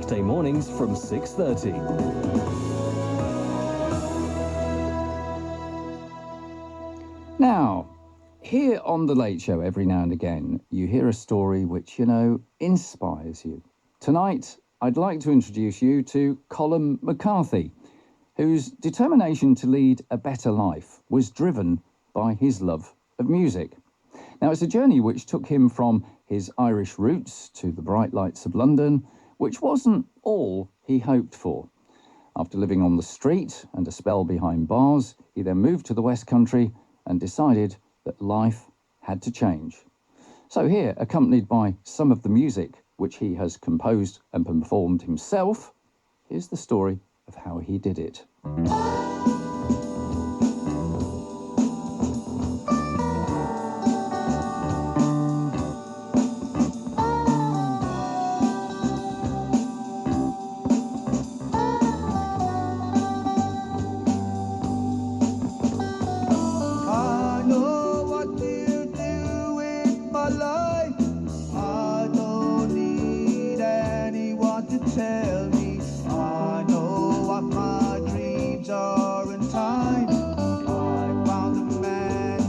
weekday mornings from 6:30. Now, here on The Late Show, every now and again, you hear a story which, you know, inspires you. Tonight, I'd like to introduce you to Colin McCarthy, whose determination to lead a better life was driven by his love of music. Now, it's a journey which took him from his Irish roots to the bright lights of London, which wasn't all he hoped for. After living on the street and a spell behind bars, he then moved to the West Country and decided that life had to change. So here, accompanied by some of the music which he has composed and performed himself, here's the story of how he did it. Tell me, I know what my dreams are in time. I found the man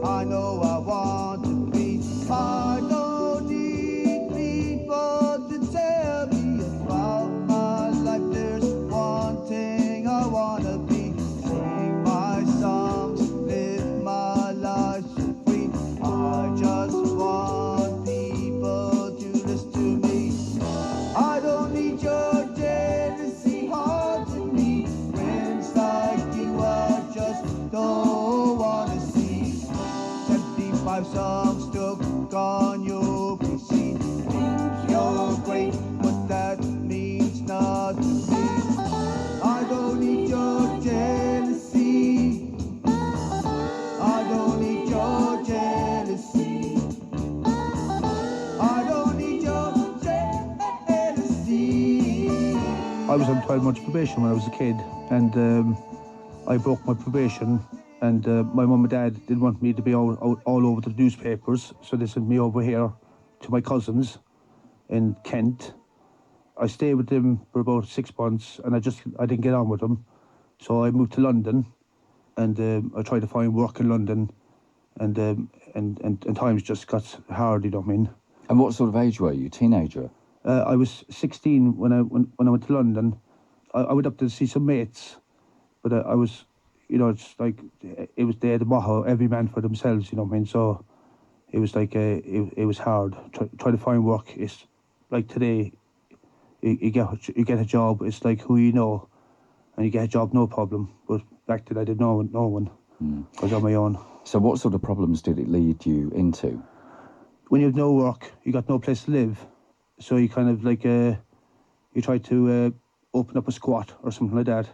I know I want to be. I don't need people to tell me about my life. There's one thing I wanna be. Sing my songs, live my life so free. I just want people to listen to me. I don't need your jealousy haunting me. Friends like you I just don't wanna see. 75 songs stuck on your PC. Think you're great, but that means nothing to me. I don't need your jealousy. I don't need your jealousy. I don't need your I was on 12 months probation when I was a kid, and I broke my probation, and my mum and dad didn't want me to be all over the newspapers, so they sent me over here to my cousins in Kent. I stayed with them for about 6 months, and I didn't get on with them, so I moved to London, and I tried to find work in London, and times just got hard, you know what I mean. And what sort of age were you? Teenager? I was 16 when I went to London. I went up to see some mates, but I was, you know, it's like it was the motto, every man for themselves, you know what I mean. So it was like it was hard. Try to find work. It's like today, you get a job. It's like who you know, and you get a job, no problem. But back then I didn't know no one. I was on my own. So what sort of problems did it lead you into? When you have no work, you got no place to live. So you kind of like, you try to open up a squat or something like that.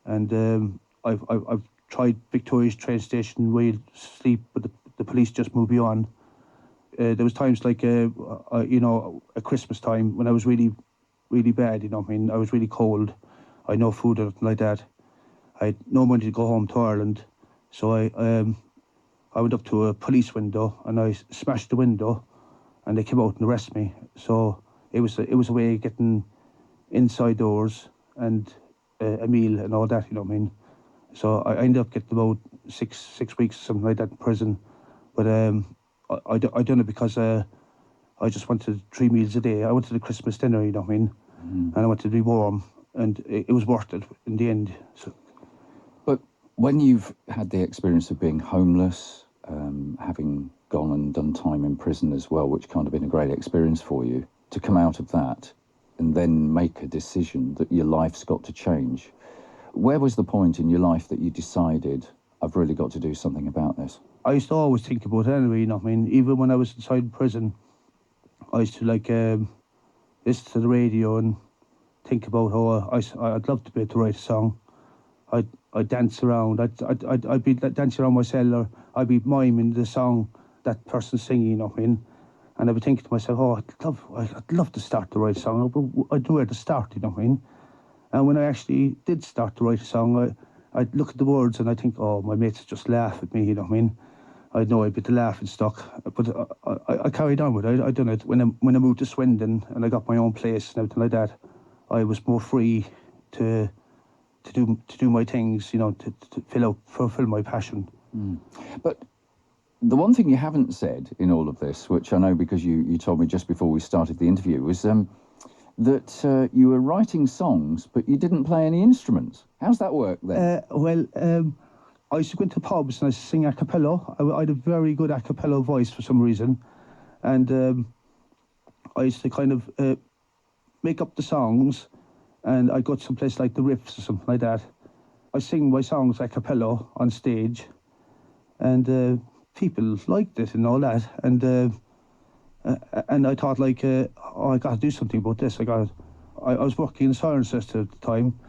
And I've tried Victoria's train station where you sleep, but the police just move you on. There was times like, you know, at Christmas time when I was really, really bad, you know what I mean? I was really cold. I had no food or anything like that. I had no money to go home to Ireland. So I went up to a police window and I smashed the window, and they came out and arrested me. So it was a way of getting inside doors and a meal and all that, you know what I mean. So I ended up getting about six weeks or something like that in prison. But I done it because I just wanted 3 meals a day. I wanted a Christmas dinner, you know what I mean, and I wanted to be warm, and it was worth it in the end. So. But when you've had the experience of being homeless, having gone and done time in prison as well, which kind of been a great experience for you, to come out of that and then make a decision that your life's got to change. Where was the point in your life that you decided, I've really got to do something about this? I used to always think about it anyway, you know what I mean? Even when I was inside prison, I used to like listen to the radio and think about how I'd love to be able to write a song. I'd dance around. I'd be dancing around my cell, or I'd be miming the song that person's singing, you know what I mean? And I'd be thinking to myself, oh, I'd love to start to write a song, but I'd know where to start, you know what I mean? And when I actually did start to write a song, I'd look at the words and I think, oh, my mates just laugh at me, you know what I mean? I'd know I'd be the laughing stock, but I carried on with it. I done it when I moved to Swindon and I got my own place and everything like that. I was more free to do my things, you know, to fulfill my passion. But the one thing you haven't said in all of this, which I know because you told me just before we started the interview, was that you were writing songs, but you didn't play any instruments. How's that work then? I used to go into pubs and I used to sing a cappella. I had a very good a cappella voice for some reason. And I used to kind of make up the songs, and I'd go to some place like the Riffs or something like that. I sing my songs a cappella on stage, and people liked it and all that. And I thought, like, oh, I got to do something about this. I was working in the Cirencester at the time,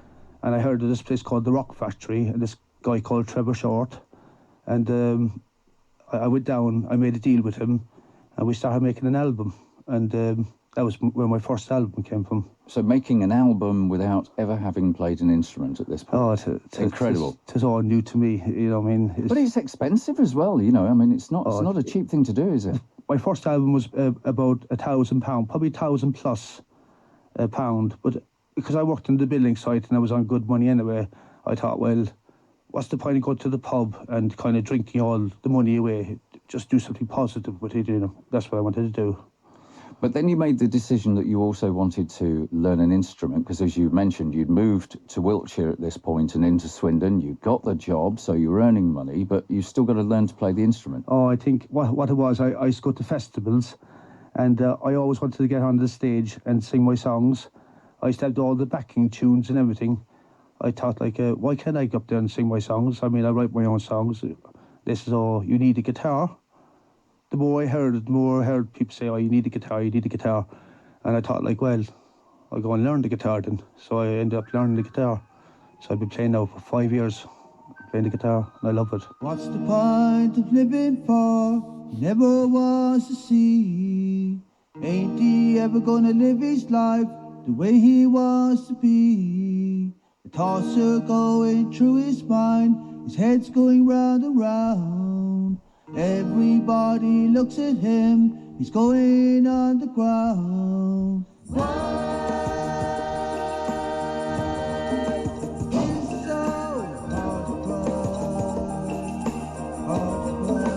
and I heard of this place called the Rock Factory, and this guy called Trevor Short. And I went down, I made a deal with him, and we started making an album. And that was where my first album came from. So making an album without ever having played an instrument at this point. Oh, it's incredible. It's all new to me, you know what I mean? But it's expensive as well, you know. I mean, it's not a cheap thing to do, is it? My first album was about £1,000, probably £1,000 plus pound. But because I worked in the building site and I was on good money anyway, I thought, well, what's the point of going to the pub and kind of drinking all the money away? Just do something positive with it, you know. That's what I wanted to do. But then you made the decision that you also wanted to learn an instrument, because as you mentioned, you'd moved to Wiltshire at this point and into Swindon. You got the job, so you were earning money, but you still got to learn to play the instrument. Oh, I think what it was, I used to go to festivals, and I always wanted to get on the stage and sing my songs. I used to have all the backing tunes and everything. I thought, like, why can't I go up there and sing my songs? I mean, I write my own songs. This is all, you need a guitar. The more I heard it, the more I heard people say, oh, you need a guitar, you need a guitar. And I thought, like, well, I'll go and learn the guitar then. So I ended up learning the guitar. So I've been playing now for 5 years, playing the guitar, and I love it. What's the point of living for? He never wants to see. Ain't he ever gonna live his life the way he wants to be? The thoughts are going through his mind, his head's going round and round. Everybody looks at him, he's going on the ground. It's so hard to cry, hard to cry.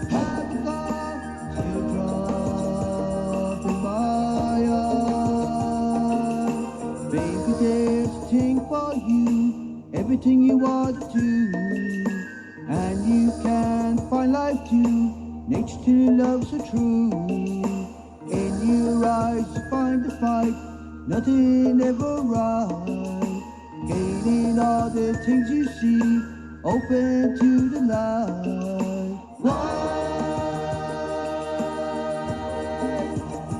Have you got teardrop in my eye? Baby, there's a thing for you, everything you want to do, and you can find life too, nature to love so true. In your eyes you find the fight, nothing ever right, gaining all the things you see, open to the light. Why?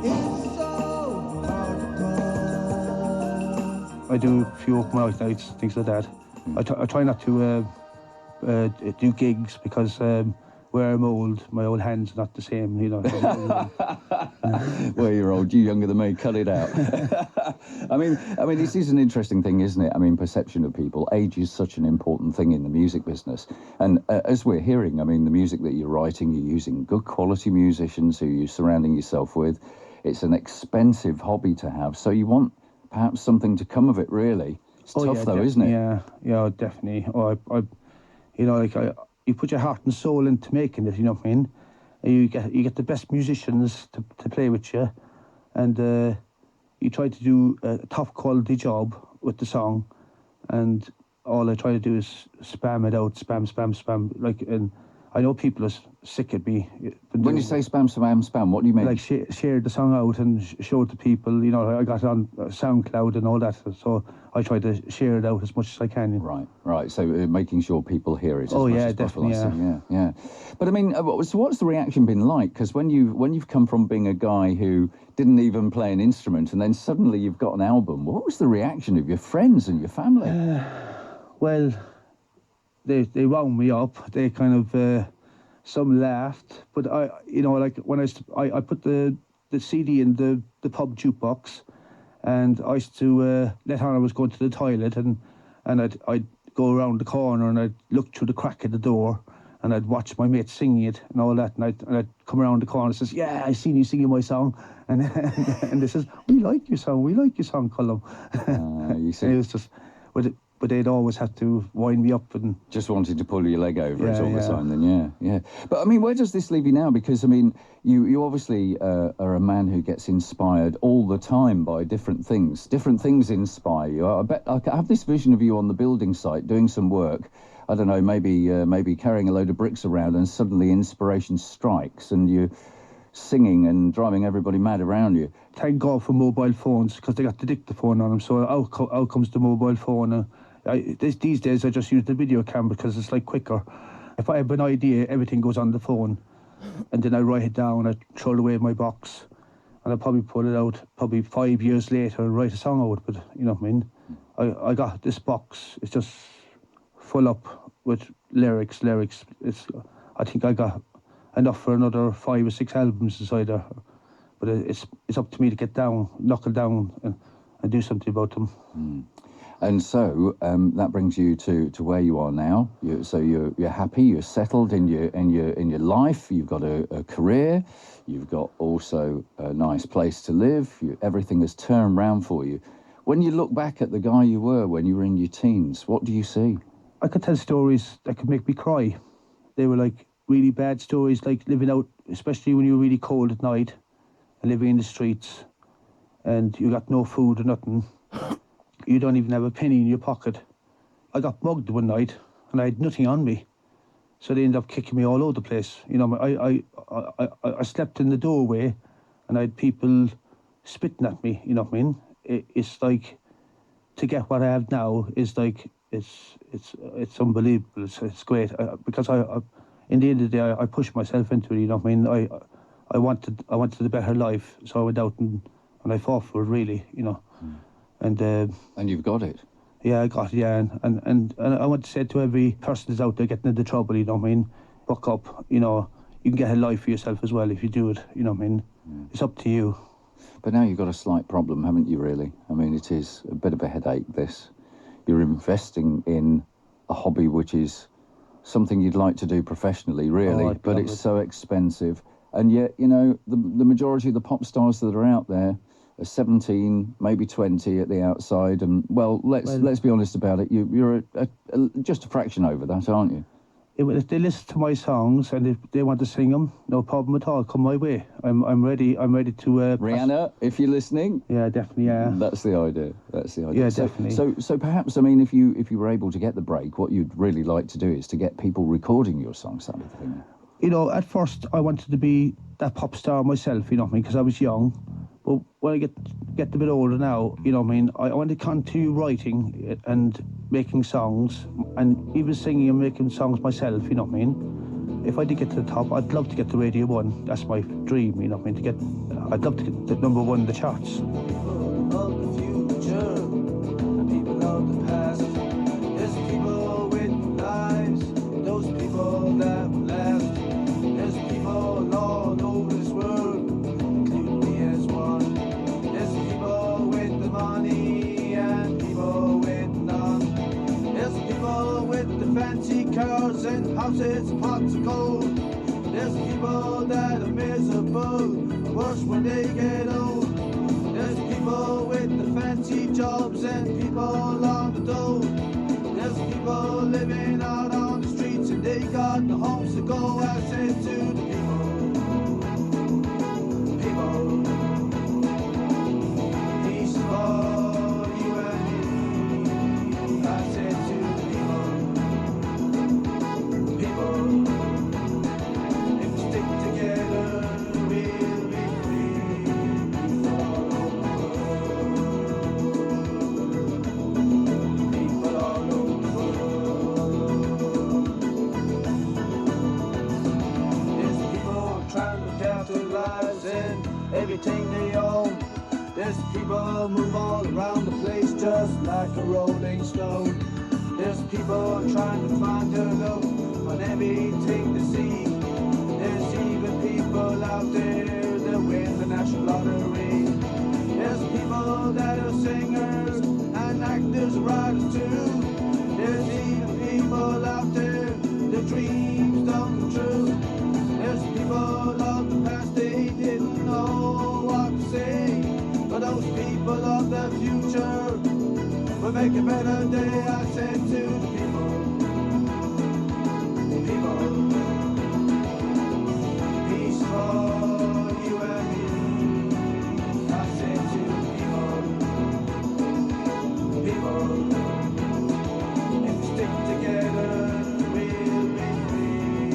It's so hard to cry. I do a few open mic nights, things like that. I try not to do gigs because where I'm old, my old hands are not the same, you know. Well, you're old, you're younger than me, cut it out. I mean, this is an interesting thing, isn't it? I mean, perception of people. Age is such an important thing in the music business. And as we're hearing, I mean, the music that you're writing, you're using good quality musicians who you're surrounding yourself with. It's an expensive hobby to have, so you want perhaps something to come of it, really. It's tough, though, isn't it? Yeah, definitely. You know, like you put your heart and soul into making it. You know what I mean? You get the best musicians to play with you, and you try to do a top quality job with the song. And all I try to do is spam it out, spam. Like, and I know people are sick at me. When you say spam, what do you mean? Like share the song out and show it to people. You know, I got it on SoundCloud and all that. So I try to share it out as much as I can. Right. So making sure people hear it as much as possible. Definitely, yeah. But I mean, so what's the reaction been like? Because when you've come from being a guy who didn't even play an instrument, and then suddenly you've got an album, what was the reaction of your friends and your family? Well, they wound me up. They kind of some laughed, but like when I put the CD in the pub jukebox, and I used to let on I was going to the toilet, and I'd go around the corner and I'd look through the crack in the door, and I'd watch my mates singing it and all that, and I'd come around the corner and says, yeah, I seen you singing my song, and and they says, we like your song, Colum. You see. And it was just, but they'd always have to wind me up and just wanted to pull your leg over it Yeah, all the yeah. time then, yeah. But I mean, where does this leave you now? Because I mean, you obviously are a man who gets inspired all the time by different things. Different things inspire you. I bet I have this vision of you on the building site doing some work. I don't know, maybe carrying a load of bricks around, and suddenly inspiration strikes and you singing and driving everybody mad around you. thank God for mobile phones, because they got the dictaphone on them, so out comes the mobile phone. These days I just use the video camera because it's like quicker. If I have an idea, everything goes on the phone, and then I write it down, I throw it away in my box, and I probably pull it out probably 5 years later and write a song out. But you know what I mean, I got this box, it's just full up with lyrics. I think I got enough for another 5 or 6 albums inside there, but it's up to me to knuckle down and do something about them. And so that brings you to where you are now. You're happy. You're settled in your life. You've got a career. You've got also a nice place to live. Everything has turned round for you. When you look back at the guy you were when you were in your teens, what do you see? I could tell stories that could make me cry. They were like really bad stories, like living out, especially when you were really cold at night and living in the streets, and you got no food or nothing. You don't even have a penny in your pocket. I got mugged one night and I had nothing on me, so they ended up kicking me all over the place. You know, I slept in the doorway and I had people spitting at me. You know what I mean? It's like, to get what I have now is like, it's unbelievable. It's great, because in the end of the day I pushed myself into it. You know what I mean? I wanted a better life, so I went out and I fought for it, really. You know. And you've got it. Yeah, I got it, yeah. And I want to say to every person that's out there getting into trouble, you know what I mean, buck up. You know, you can get a life for yourself as well if you do it, you know what I mean. It's up to you. But now you've got a slight problem, haven't you, really? I mean, it is a bit of a headache, this. You're investing in a hobby which is something you'd like to do professionally, really, but it's so expensive. And yet, you know, the majority of the pop stars that are out there are 17, maybe 20 at the outside, and let's be honest about it. You're just a fraction over that, aren't you? If they listen to my songs and if they want to sing them, no problem at all. Come my way. I'm ready. I'm ready to. Rihanna, if you're listening. Yeah, definitely. Yeah. That's the idea. Yeah, definitely. So perhaps, I mean, if you were able to get the break, what you'd really like to do is to get people recording your songs, sort of thing. You know, at first I wanted to be that pop star myself. You know what I mean? Because I was young. But when I get a bit older now, you know what I mean, I want to continue writing and making songs, and even singing and making songs myself, you know what I mean. If I did get to the top, I'd love to get to Radio 1. That's my dream, you know what I mean, I'd love to get the number 1 in the charts. People of the future, people of the past, there's people with lives, those people that will last, there's people all over this world, including me as one, there's people with the money and people with none, there's people with the fancy cars and houses and pots of gold, there's people that are miserable, worse when they get old. There's people with the fancy jobs and people on the dole. There's people living out on the streets and they got no homes to go. I say to the people, peace for you and me. I say to the people, if we stick together, we'll be free. Everything they own. There's people move all around the place just like a rolling stone. There's people trying to find their love on everything they see. There's even people out there that win the national lottery. There's people that are singers and actors, writers too. There's even people out there that dreams true. There's people of the past, they didn't know what to say. But those people of the future will make a better day, I said to the people. People, peace for you and me, I said to the people. People, if we stick together, we'll be free.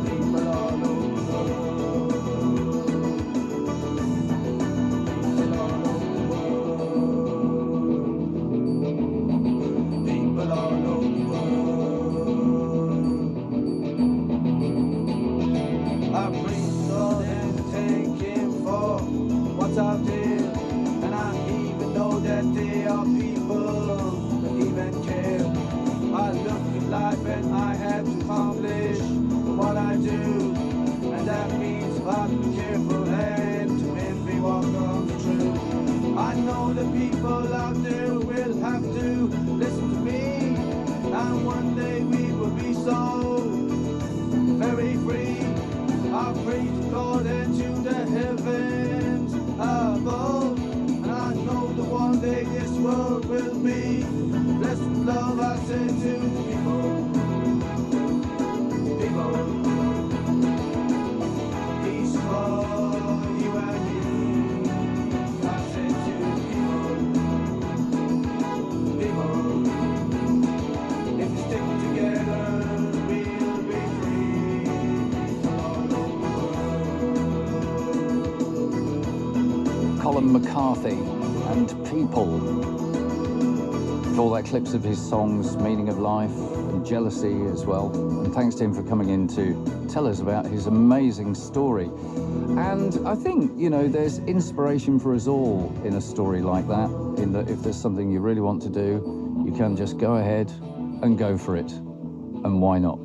People all over. People all over. People all over. People all over. I breathe God and thank Him for what's out there, and I even know that there are people that even care. I look at life and I have to accomplish what I do, and that means if I be careful and to envy what comes true. I know the people out there will have to listen to me, and one day we will be so very free. I pray to God and to the heavens above, and I know that one day this world will be blessed with love. I say to the people, people, peace for you and me. I say to the people, if we stick together, we'll be free. People all over. Colin McCarthy and People. All that clips of his songs, Meaning of Life and Jealousy as well. And thanks to him for coming in to tell us about his amazing story. And I think, you know, there's inspiration for us all in a story like that, in that if there's something you really want to do, you can just go ahead and go for it. And why not?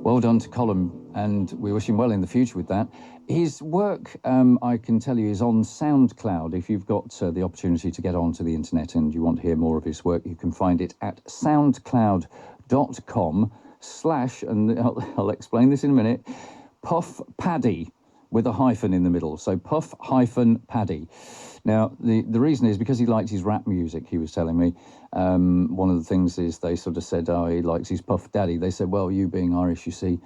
Well done to Colin, and we wish him well in the future with that. His work, I can tell you, is on SoundCloud. If you've got the opportunity to get onto the internet and you want to hear more of his work, you can find it at soundcloud.com/ and I'll explain this in a minute, puffpaddy with a hyphen in the middle. So puff-paddy. Now, the reason is because he likes his rap music, he was telling me. One of the things is they sort of said, oh, he likes his Puff Daddy. They said, well, you being Irish, you see,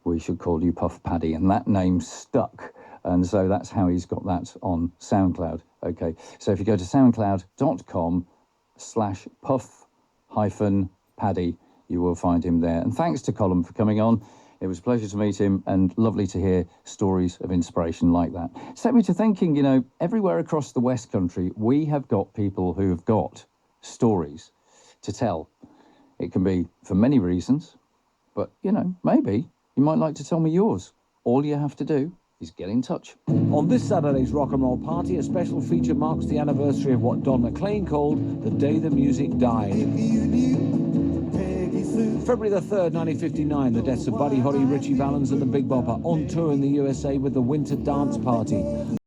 we should call you Puff Paddy. And that name stuck. And so that's how he's got that on SoundCloud. Okay, so if you go to soundcloud.com/puff-paddy, you will find him there. And thanks to Colin for coming on. It was a pleasure to meet him and lovely to hear stories of inspiration like that. Set me to thinking, you know, everywhere across the West Country, we have got people who have got stories to tell. It can be for many reasons, but, you know, maybe you might like to tell me yours. All you have to do is get in touch. On this Saturday's Rock and Roll Party, a special feature marks the anniversary of what Don McLean called the day the music died. February the 3rd, 1959, the deaths of Buddy Holly, Richie Valens and the Big Bopper, on tour in the USA with the Winter Dance Party.